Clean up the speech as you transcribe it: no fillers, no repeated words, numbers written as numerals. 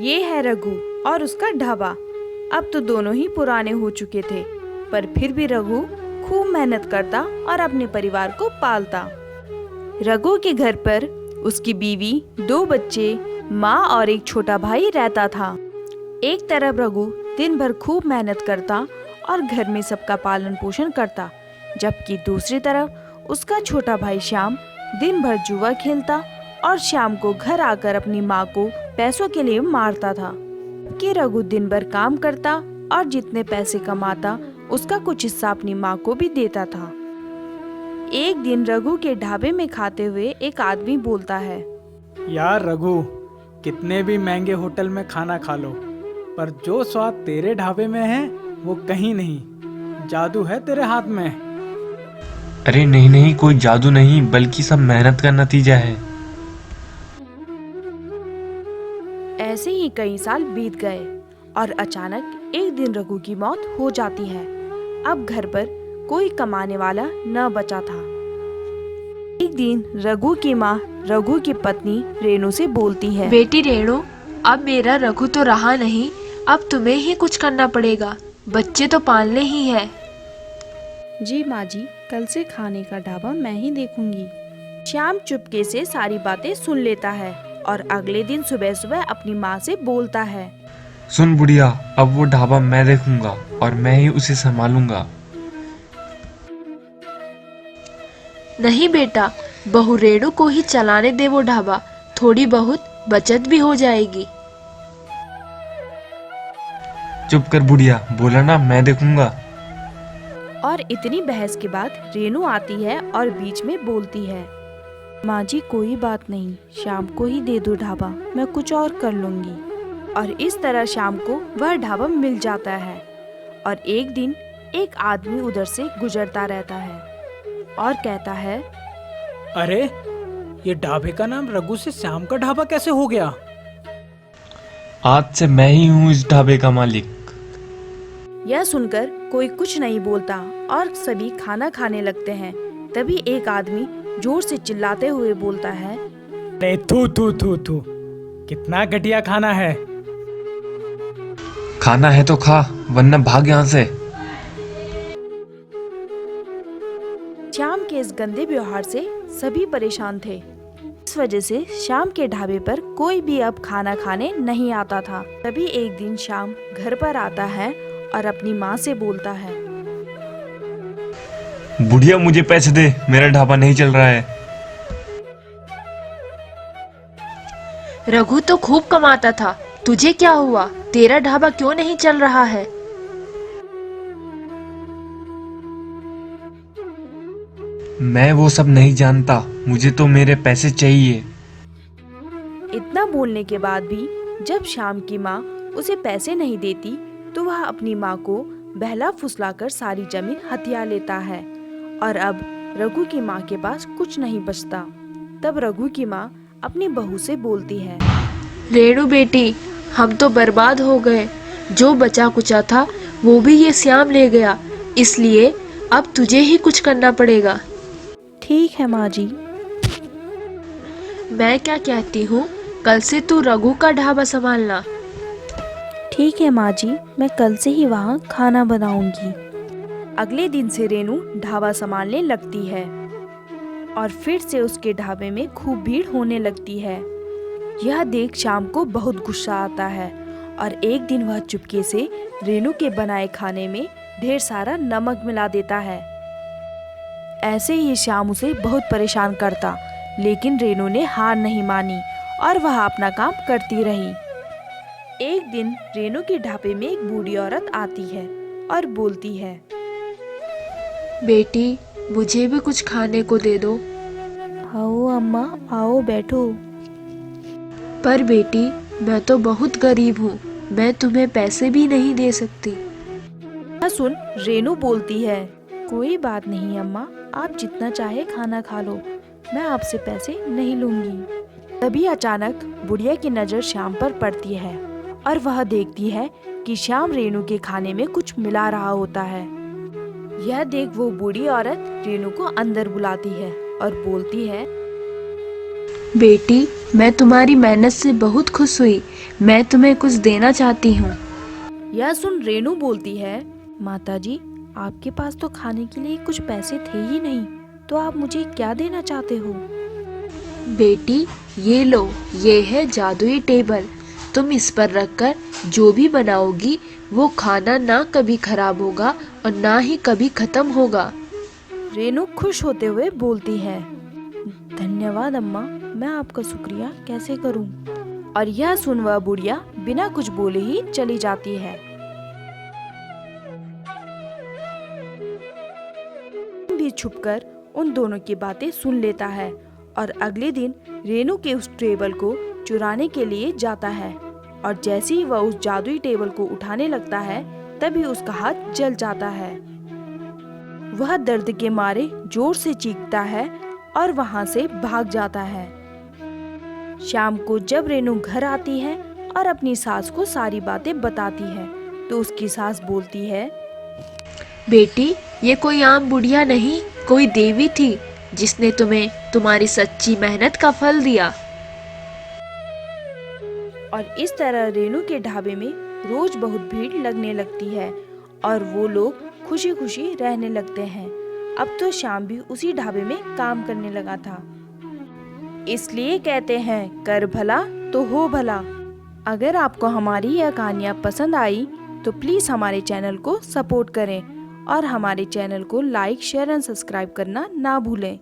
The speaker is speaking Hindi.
ये है रघु और उसका ढाबा। अब तो दोनों ही पुराने हो चुके थे, पर फिर भी रघु खूब मेहनत करता और अपने परिवार को पालता। रघु के घर पर उसकी बीवी, 2 बच्चे, माँ और एक छोटा भाई रहता था। एक तरफ रघु दिन भर खूब मेहनत करता और घर में सबका पालन पोषण करता, जबकि दूसरी तरफ उसका छोटा भाई श्याम दिन भर जुआ खेलता और शाम को घर आकर अपनी माँ को पैसों के लिए मारता था। कि रघु दिन भर काम करता और जितने पैसे कमाता उसका कुछ हिस्सा अपनी माँ को भी देता था। एक दिन रघु के ढाबे में खाते हुए एक आदमी बोलता है, यार रघु, कितने भी महंगे होटल में खाना खा लो, पर जो स्वाद तेरे ढाबे में है वो कहीं नहीं। जादू है तेरे हाथ में। अरे नहीं नहीं, कोई जादू नहीं, बल्कि सब मेहनत का नतीजा है। ऐसे ही कई साल बीत गए और अचानक एक दिन रघु की मौत हो जाती है। अब घर पर कोई कमाने वाला न बचा था। एक दिन रघु की माँ रघु की पत्नी रेणु से बोलती है, बेटी रेणु, अब मेरा रघु तो रहा नहीं, अब तुम्हें ही कुछ करना पड़ेगा, बच्चे तो पालने ही हैं। जी माँ जी, कल से खाने का ढाबा मैं ही देखूंगी। श्याम चुपके से सारी बातें सुन लेता है और अगले दिन सुबह सुबह अपनी माँ से बोलता है, सुन बुढ़िया, अब वो ढाबा मैं देखूंगा और मैं ही उसे संभालूंगा। नहीं बेटा, बहू रेणु को ही चलाने दे वो ढाबा, थोड़ी बहुत बचत भी हो जाएगी। चुप कर बुढ़िया, बोला ना मैं देखूंगा। और इतनी बहस के बाद रेणु आती है और बीच में बोलती है, माँ जी कोई बात नहीं, शाम को ही दे दो ढाबा, मैं कुछ और कर लूंगी। और इस तरह शाम को वह ढाबा मिल जाता है। और एक दिन एक आदमी उधर से गुजरता रहता है और कहता है, अरे ये ढाबे का नाम रघु से श्याम का ढाबा कैसे हो गया? आज से मैं ही हूँ इस ढाबे का मालिक। यह सुनकर कोई कुछ नहीं बोलता और सभी खाना खाने लगते हैं। तभी एक आदमी जोर से चिल्लाते हुए बोलता है, अरे थू थू थू थू, कितना घटिया खाना है। खाना है तो खा, वरना भाग यहाँ से। श्याम के इस गंदे व्यवहार से सभी परेशान थे। इस वजह से श्याम के ढाबे पर कोई भी अब खाना खाने नहीं आता था। तभी एक दिन श्याम घर पर आता है और अपनी माँ से बोलता है, बुढ़िया मुझे पैसे दे, मेरा ढाबा नहीं चल रहा है। रघु तो खूब कमाता था, तुझे क्या हुआ? तेरा ढाबा क्यों नहीं चल रहा है? मैं वो सब नहीं जानता, मुझे तो मेरे पैसे चाहिए। इतना बोलने के बाद भी जब श्याम की माँ उसे पैसे नहीं देती तो वह अपनी माँ को बहला फुसलाकर सारी जमीन हथिया लेता है और अब रघु की माँ के पास कुछ नहीं बचता। तब रघु की माँ अपनी बहू से बोलती है, रेणु बेटी, हम तो बर्बाद हो गए, जो बचा कुचा था वो भी ये श्याम ले गया, इसलिए अब तुझे ही कुछ करना पड़ेगा। ठीक है माँ जी। मैं क्या कहती हूँ, कल से तू रघु का ढाबा संभालना। ठीक है माँ जी, मैं कल से ही वहाँ खाना बनाऊंगी। अगले दिन से रेणु ढाबा संभालने लगती है और फिर से उसके ढाबे में खूब भीड़ होने लगती है। यह देख श्याम को बहुत गुस्सा आता है और एक दिन वह चुपके से रेणु के बनाए खाने में ढेर सारा नमक मिला देता है। ऐसे ही श्याम उसे बहुत परेशान करता, लेकिन रेणु ने हार नहीं मानी और वह अपना काम करती रही। एक दिन रेणु के ढाबे में एक बूढ़ी औरत आती है और बोलती है, बेटी, मुझे भी कुछ खाने को दे दो। आओ अम्मा, आओ बैठो। पर बेटी, मैं तो बहुत गरीब हूँ, मैं तुम्हें पैसे भी नहीं दे सकती। सुन रेणु बोलती है, कोई बात नहीं अम्मा, आप जितना चाहे खाना खा लो, मैं आपसे पैसे नहीं लूंगी। तभी अचानक बुढ़िया की नजर श्याम पर पड़ती है और वह देखती है कि श्याम रेणु के खाने में कुछ मिला रहा होता है। यह देख वो बूढ़ी औरत रेणु को अंदर बुलाती है और बोलती है, बेटी, मैं तुम्हारी मेहनत से बहुत खुश हुई, मैं तुम्हें कुछ देना चाहती हूँ। यह सुन रेनू बोलती है, माताजी, आपके पास तो खाने के लिए कुछ पैसे थे ही नहीं, तो आप मुझे क्या देना चाहते हो? बेटी, ये लो, ये है जादुई टेबल। तुम इस पर रखकर जो भी बनाओगी वो खाना ना कभी खराब होगा और ना ही कभी खत्म होगा। रेनू खुश होते हुए बोलती है, धन्यवाद अम्मा, मैं आपका शुक्रिया कैसे करूं? और यह सुन वह बुढ़िया बिना कुछ बोले ही चली जाती है। भी छुपकर उन दोनों की बातें सुन लेता है और अगले दिन रेनू के उस टेबल को चुराने के लिए जाता है। और जैसे ही वह उस जादुई टेबल को उठाने लगता है तभी उसका हाथ जल जाता है। वह दर्द के मारे जोर से चीखता है और वहां से भाग जाता है। शाम को जब रेनू घर आती है और अपनी सास को सारी बातें बताती है तो उसकी सास बोलती है, बेटी, ये कोई आम बुढ़िया नहीं, कोई देवी थी जिसने तुम्हें तुम्हारी सच्ची मेहनत का फल दिया। और इस तरह रेनू के ढाबे में रोज बहुत भीड़ लगने लगती है और वो लोग खुशी खुशी रहने लगते हैं। अब तो श्याम भी उसी ढाबे में काम करने लगा था। इसलिए कहते हैं, कर भला तो हो भला। अगर आपको हमारी यह कहानियाँ पसंद आई तो प्लीज हमारे चैनल को सपोर्ट करें और हमारे चैनल को लाइक, शेयर एंड सब्सक्राइब करना ना भूलें।